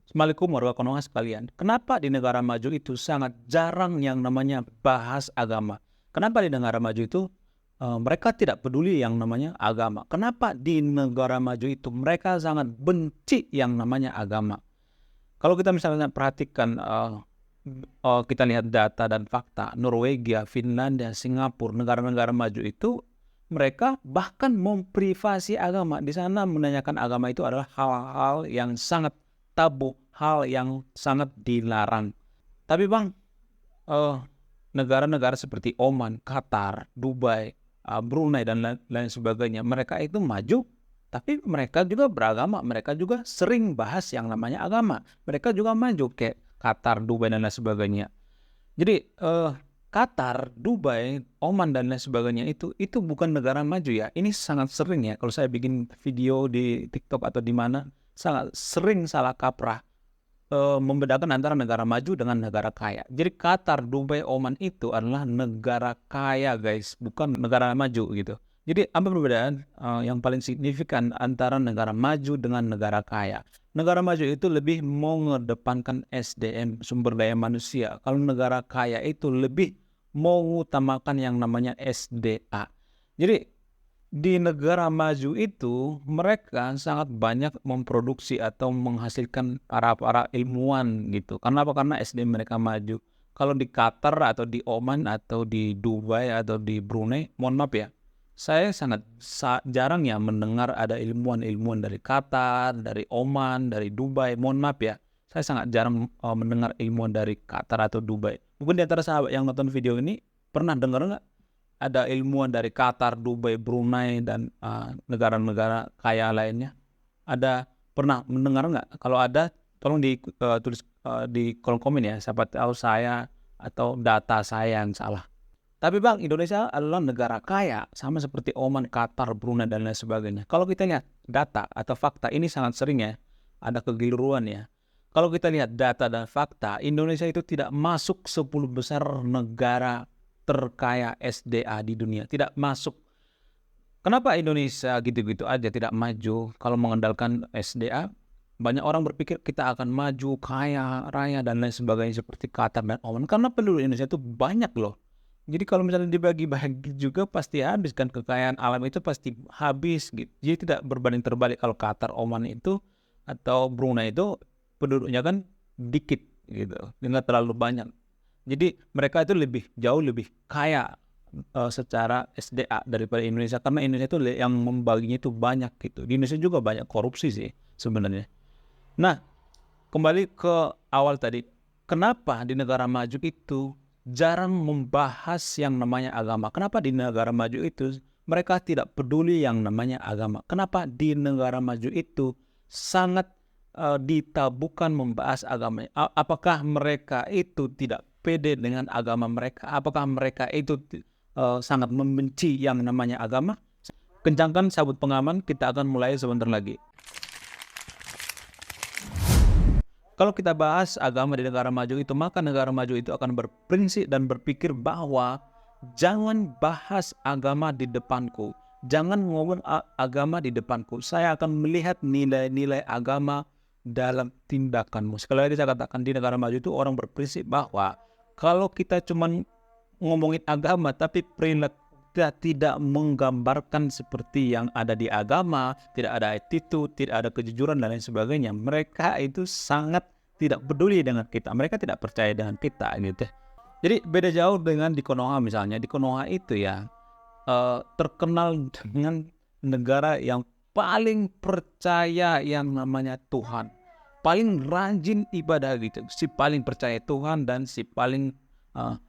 Assalamualaikum warahmatullahi Konoha sekalian. Kenapa di negara maju itu sangat jarang yang namanya bahas agama? Kenapa di negara maju itu mereka tidak peduli yang namanya agama? Kenapa di negara maju itu mereka sangat benci yang namanya agama? Kalau kita misalnya perhatikan, kita lihat data dan fakta, Norwegia, Finlandia, Singapura, negara-negara maju itu mereka bahkan memprivasi agama. Di sana menanyakan agama itu adalah hal-hal yang sangat tabu, hal yang sangat dilarang. Tapi Bang, eh, negara-negara seperti Oman, Qatar, Dubai, Brunei dan lain sebagainya, mereka itu maju, tapi mereka juga beragama, mereka juga sering bahas yang namanya agama. Mereka juga maju kayak Qatar, Dubai dan lain sebagainya. Jadi Qatar, Dubai, Oman dan lain sebagainya itu bukan negara maju ya. Ini sangat sering ya kalau saya bikin video di TikTok atau di mana sangat sering salah kaprah membedakan antara negara maju dengan negara kaya. Jadi Qatar, Dubai, Oman itu adalah negara kaya guys, bukan negara maju gitu. Jadi apa perbedaan yang paling signifikan antara negara maju dengan negara kaya? Negara maju itu lebih mengedepankan SDM, sumber daya manusia. Kalau negara kaya itu lebih mengutamakan yang namanya SDA. Jadi di negara maju itu mereka sangat banyak memproduksi atau menghasilkan para ilmuwan gitu. Karena apa? Karena SDM mereka maju. Kalau di Qatar atau di Oman atau di Dubai atau di Brunei, mohon maaf ya, saya sangat jarang ya mendengar ada ilmuwan-ilmuwan dari Qatar, dari Oman, dari Dubai. Mohon maaf ya, saya sangat jarang mendengar ilmuwan dari Qatar atau Dubai. Mungkin di antara sahabat yang nonton video ini pernah dengar nggak ada ilmuwan dari Qatar, Dubai, Brunei, dan negara-negara kaya lainnya? Ada pernah mendengar nggak? Kalau ada, tolong tulis di kolom komen ya. Siapa tahu saya atau data saya yang salah. Tapi Bang, Indonesia adalah negara kaya, sama seperti Oman, Qatar, Brunei, dan lain sebagainya. Kalau kita lihat data atau fakta, ini sangat sering ya, ada kekeliruan ya. Kalau kita lihat data dan fakta, Indonesia itu tidak masuk 10 besar negara terkaya SDA di dunia. Tidak masuk. Kenapa Indonesia gitu-gitu aja tidak maju? Kalau mengandalkan SDA, banyak orang berpikir kita akan maju, kaya, raya, dan lain sebagainya seperti Qatar dan Oman. Karena penduduk Indonesia itu banyak loh. Jadi kalau misalnya dibagi-bagi juga pasti habis kan, kekayaan alam itu pasti habis gitu. Jadi tidak berbanding terbalik kalau Qatar, Oman itu atau Brunei itu penduduknya kan dikit gitu, nggak terlalu banyak. Jadi mereka itu jauh lebih kaya secara SDA daripada Indonesia, karena Indonesia itu yang membaginya itu banyak gitu. Di Indonesia juga banyak korupsi sih sebenarnya. Nah, kembali ke awal tadi, kenapa di negara maju itu jarang membahas yang namanya agama? Kenapa di negara maju itu mereka tidak peduli yang namanya agama? Kenapa di negara maju itu sangat ditabukan membahas agama? Apakah mereka itu tidak pede dengan agama mereka? Apakah mereka itu sangat membenci yang namanya agama? Kencangkan sabut pengaman, kita akan mulai sebentar lagi. Kalau kita bahas agama di negara maju itu, maka negara maju itu akan berprinsip dan berpikir bahwa jangan bahas agama di depanku. Jangan ngomong agama di depanku. Saya akan melihat nilai-nilai agama dalam tindakanmu. Sekali lagi saya katakan, di negara maju itu orang berprinsip bahwa kalau kita cuma ngomongin agama tapi perilaku kita tidak menggambarkan seperti yang ada di agama, tidak ada attitude, tidak ada kejujuran dan lain sebagainya, mereka itu sangat tidak peduli dengan kita. Mereka tidak percaya dengan kita gitu. Jadi beda jauh dengan di Konoha misalnya. Di Konoha itu ya terkenal dengan negara yang paling percaya yang namanya Tuhan, paling rajin ibadah gitu, si paling percaya Tuhan dan si paling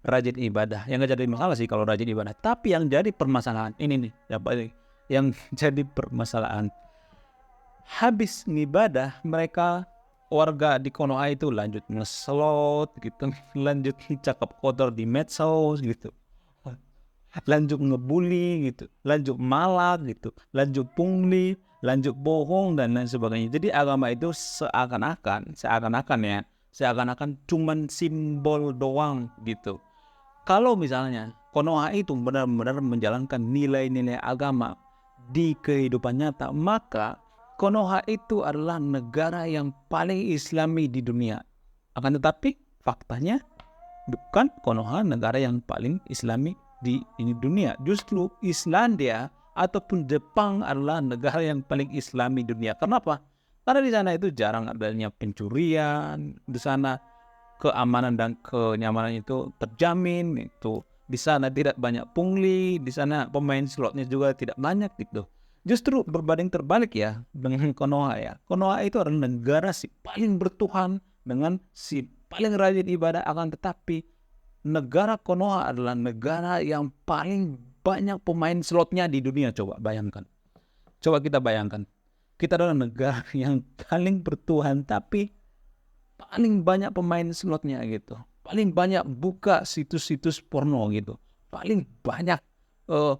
rajin ibadah. Yang gak jadi masalah sih kalau rajin ibadah, tapi yang jadi permasalahan ini nih, yang jadi permasalahan, habis ngibadah mereka warga di Konoha itu lanjut ngeslot gitu, lanjut cakap kotor di medsos gitu, lanjut ngebully gitu, lanjut malak gitu, lanjut pungli, lanjut bohong dan lain sebagainya. Jadi agama itu seakan-akan ya, seakan-akan cuman simbol doang gitu. Kalau misalnya Konoha itu benar-benar menjalankan nilai-nilai agama di kehidupan nyata, maka Konoha itu adalah negara yang paling Islami di dunia. Akan tetapi faktanya bukan Konoha negara yang paling Islami di dunia. Justru Islandia ataupun Jepang adalah negara yang paling Islami di dunia. Kenapa? Karena di sana itu jarang adanya pencurian, di sana keamanan dan kenyamanan itu terjamin, itu di sana tidak banyak pungli, di sana pemain slotnya juga tidak banyak gitu. Justru berbanding terbalik ya dengan Konoha ya. Konoha itu adalah negara si paling bertuhan dengan si paling rajin ibadah, akan tetapi negara Konoha adalah negara yang paling banyak pemain slotnya di dunia. Coba bayangkan. Coba kita bayangkan. Kita adalah negara yang paling bertuhan tapi paling banyak pemain slotnya gitu. Paling banyak buka situs-situs porno gitu. Paling banyak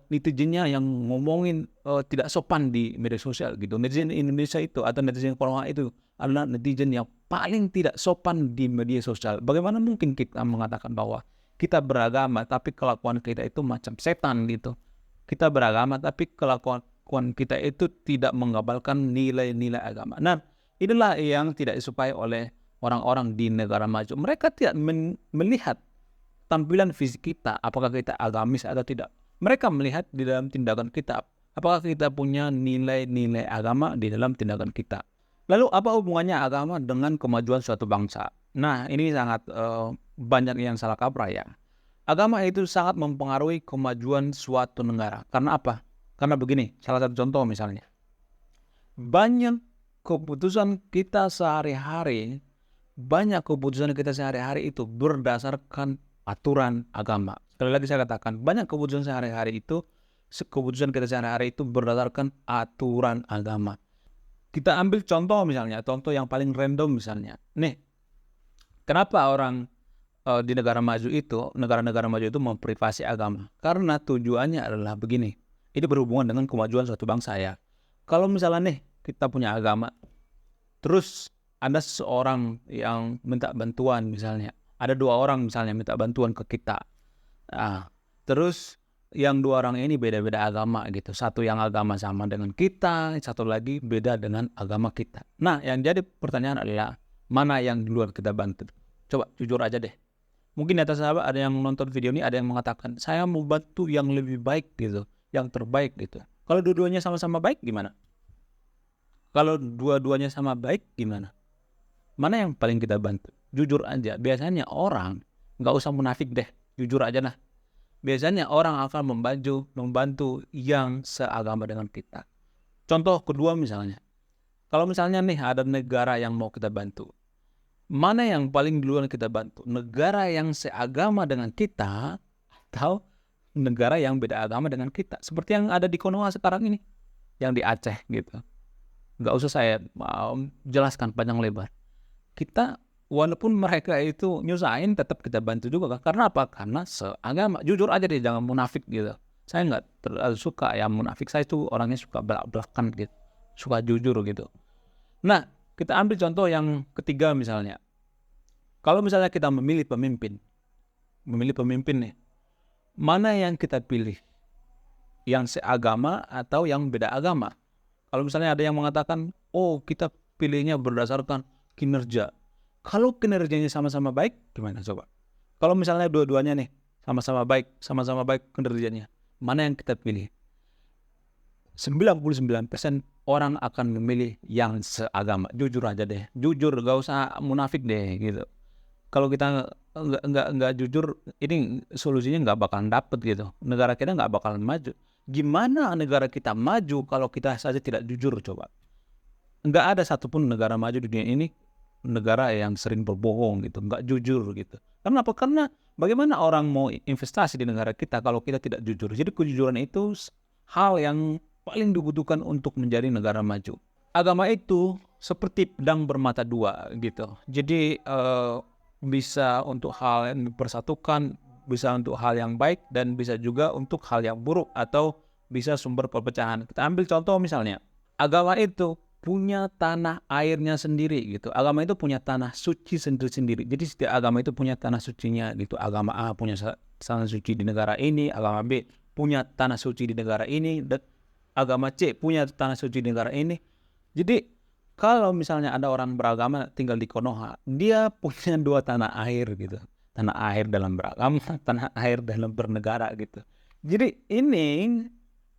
netizennya yang ngomongin tidak sopan di media sosial gitu. Netizen Indonesia itu atau netizen Konoha itu adalah netizen yang paling tidak sopan di media sosial. Bagaimana mungkin kita mengatakan bahwa kita beragama tapi kelakuan kita itu macam setan gitu. Kita beragama tapi kelakuan kita itu tidak mengabalkan nilai-nilai agama. Nah, inilah yang tidak disukai oleh orang-orang di negara maju. Mereka tidak melihat tampilan fisik kita, apakah kita agamis atau tidak. Mereka melihat di dalam tindakan kita, apakah kita punya nilai-nilai agama di dalam tindakan kita. Lalu apa hubungannya agama dengan kemajuan suatu bangsa? Nah, ini sangat banyak yang salah kaprah ya. Agama itu sangat mempengaruhi kemajuan suatu negara. Karena apa? Karena begini, salah satu contoh misalnya. Banyak keputusan kita sehari-hari itu berdasarkan aturan agama. Sekali lagi saya katakan, banyak keputusan sehari-hari itu berdasarkan aturan agama. Kita ambil contoh misalnya, contoh yang paling random misalnya. Nih, kenapa orang di negara maju itu memprivasi agama? Karena tujuannya adalah begini. Ini berhubungan dengan kemajuan suatu bangsa ya. Kalau misalnya nih, kita punya agama, terus ada seseorang yang minta bantuan misalnya. Ada 2 orang misalnya minta bantuan ke kita. Nah, terus yang 2 orang ini beda-beda agama gitu. Satu yang agama sama dengan kita, satu lagi beda dengan agama kita. Nah, yang jadi pertanyaan adalah mana yang duluan kita bantu? Coba jujur aja deh. Mungkin di atas sahabat ada yang nonton video ini, ada yang mengatakan saya mau bantu yang lebih baik gitu, yang terbaik gitu. Kalau dua-duanya sama-sama baik gimana? Kalau dua-duanya sama baik gimana? Mana yang paling kita bantu? Jujur aja. Biasanya orang, nggak usah munafik deh, jujur aja nah. Biasanya orang akan membantu yang seagama dengan kita. Contoh kedua misalnya. Kalau misalnya nih ada negara yang mau kita bantu. Mana yang paling duluan kita bantu? Negara yang seagama dengan kita atau negara yang beda agama dengan kita? Seperti yang ada di Konoha sekarang ini. Yang di Aceh gitu. Nggak usah saya jelaskan panjang lebar. Kita walaupun mereka itu nyusahin tetap kita bantu juga kan? Karena apa? Karena seagama. Jujur aja deh, jangan munafik gitu. Saya nggak terlalu suka ya munafik. Saya itu orangnya suka belak-belakan gitu, suka jujur gitu. Nah, kita ambil contoh yang ketiga misalnya. Kalau misalnya kita memilih pemimpin nih, mana yang kita pilih? Yang seagama atau yang beda agama? Kalau misalnya ada yang mengatakan, oh kita pilihnya berdasarkan kinerja. Kalau kinerjanya sama-sama baik, gimana coba? Kalau misalnya dua-duanya nih, sama-sama baik kinerjanya, mana yang kita pilih? 99% orang akan memilih yang seagama. Jujur aja deh, jujur, gak usah munafik deh gitu. Kalau kita nggak jujur, ini solusinya nggak bakalan dapet gitu. Negara kita nggak bakalan maju. Gimana negara kita maju kalau kita saja tidak jujur coba? Nggak ada satupun negara maju di dunia ini negara yang sering berbohong gitu, nggak jujur gitu. Karena apa? Karena bagaimana orang mau investasi di negara kita kalau kita tidak jujur? Jadi kejujuran itu hal yang paling dibutuhkan untuk menjadi negara maju. Agama itu seperti pedang bermata dua gitu. Jadi bisa untuk hal yang dipersatukan, bisa untuk hal yang baik, dan bisa juga untuk hal yang buruk atau bisa sumber perpecahan. Kita ambil contoh misalnya, agama itu punya tanah airnya sendiri gitu. Agama itu punya tanah suci sendiri-sendiri. Jadi setiap agama itu punya tanah sucinya gitu. Agama A punya tanah suci di negara ini, agama B punya tanah suci di negara ini, dan agama C punya tanah suci di negara ini. Jadi kalau misalnya ada orang beragama tinggal di Konoha, dia punya dua tanah air gitu. Tanah air dalam beragama, tanah air dalam bernegara gitu. Jadi ini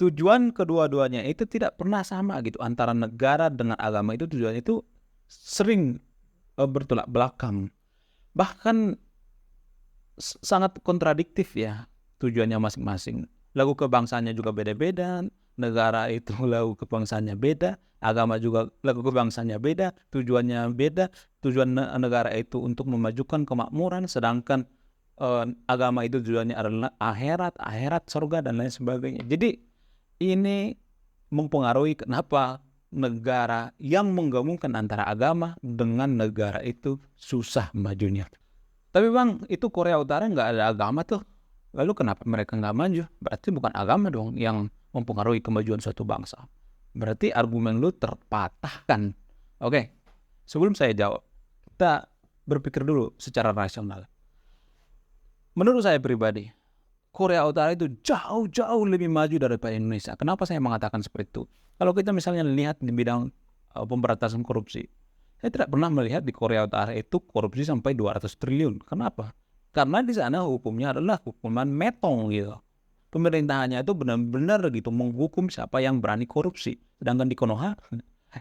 tujuan kedua-duanya itu tidak pernah sama gitu. Antara negara dengan agama itu tujuannya itu sering bertolak belakang. Bahkan sangat kontradiktif ya tujuannya masing-masing. Lagu kebangsaannya juga beda-beda, negara itu lagu kebangsaannya beda, agama juga lagu kebangsaannya beda, tujuannya beda. Tujuan negara itu untuk memajukan kemakmuran, sedangkan agama itu tujuannya adalah akhirat, surga dan lain sebagainya. Jadi ini mempengaruhi kenapa negara yang menggabungkan antara agama dengan negara itu susah majunya. Tapi Bang, itu Korea Utara nggak ada agama tuh. Lalu kenapa mereka nggak maju? Berarti bukan agama dong yang mempengaruhi kemajuan suatu bangsa. Berarti argumen lu terpatahkan. Oke, sebelum saya jawab, kita berpikir dulu secara rasional. Menurut saya pribadi, Korea Utara itu jauh-jauh lebih maju daripada Indonesia. Kenapa saya mengatakan seperti itu? Kalau kita misalnya lihat di bidang pemberantasan korupsi, saya tidak pernah melihat di Korea Utara itu korupsi sampai 200 triliun. Kenapa? Karena di sana hukumnya adalah hukuman metong gitu. Pemerintahannya itu benar-benar gitu menghukum siapa yang berani korupsi. Sedangkan di Konoha,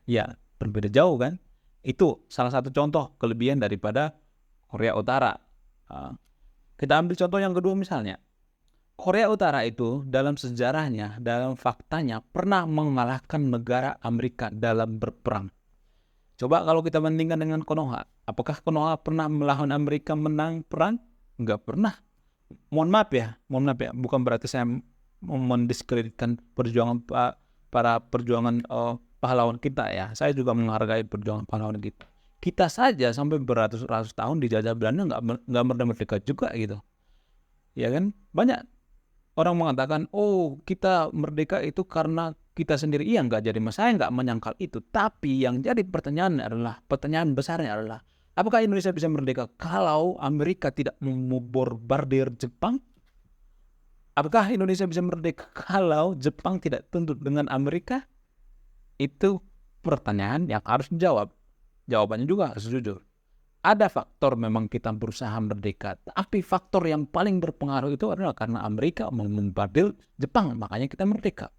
ya berbeda jauh kan. Itu salah satu contoh kelebihan daripada Korea Utara. Kita ambil contoh yang kedua misalnya. Korea Utara itu dalam sejarahnya, dalam faktanya pernah mengalahkan negara Amerika dalam berperang. Coba kalau kita bandingkan dengan Konoha, apakah Konoha pernah melawan Amerika menang perang? Enggak pernah. Mohon maaf ya, bukan berarti saya mendiskreditkan perjuangan para perjuangan pahlawan kita ya. Saya juga menghargai perjuangan pahlawan kita. Kita saja sampai beratus-ratus tahun dijajah Belanda nggak merdeka juga gitu. Ya kan? Banyak orang mengatakan, oh kita merdeka itu karena kita sendiri. Iya, nggak jadi masalah, saya nggak menyangkal itu. Tapi yang jadi pertanyaan besarnya adalah, apakah Indonesia bisa merdeka kalau Amerika tidak membombardir Jepang? Apakah Indonesia bisa merdeka kalau Jepang tidak tunduk dengan Amerika? Itu pertanyaan yang harus dijawab. Jawabannya juga harus jujur. Ada faktor memang kita berusaha merdeka, tapi faktor yang paling berpengaruh itu adalah karena Amerika membombardir Jepang, makanya kita merdeka.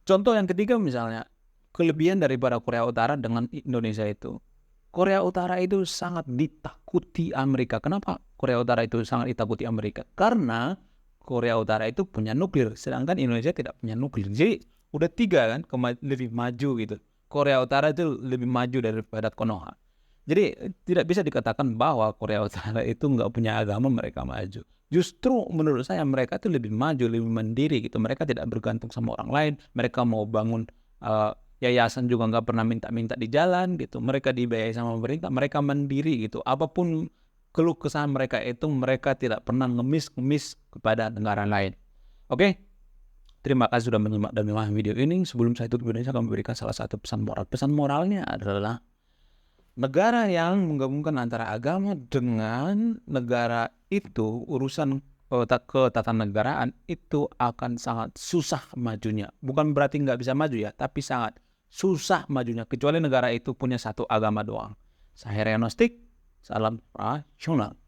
Contoh yang ketiga misalnya, kelebihan daripada Korea Utara dengan Indonesia itu. Korea Utara itu sangat ditakuti Amerika. Kenapa Korea Utara itu sangat ditakuti Amerika? Karena Korea Utara itu punya nuklir, sedangkan Indonesia tidak punya nuklir. Jadi udah tiga kan, lebih maju gitu. Korea Utara itu lebih maju daripada Konoha. Jadi tidak bisa dikatakan bahwa Korea Utara itu nggak punya agama mereka maju. Justru menurut saya mereka itu lebih maju, lebih mandiri gitu. Mereka tidak bergantung sama orang lain. Mereka mau bangun yayasan juga nggak pernah minta-minta di jalan gitu. Mereka dibiayai sama pemerintah. Mereka mandiri gitu. Apapun keluh kesah mereka itu, mereka tidak pernah ngemis kepada negara lain. Oke? Terima kasih sudah menyimak dan memahami video ini. Sebelum saya tutup video ini, saya akan memberikan salah satu pesan moral. Pesan moralnya adalah negara yang menggabungkan antara agama dengan negara itu, urusan ketatanegaraan itu akan sangat susah majunya. Bukan berarti nggak bisa maju ya, tapi sangat susah majunya. Kecuali negara itu punya satu agama doang. Saya Rianostik, salam rasional.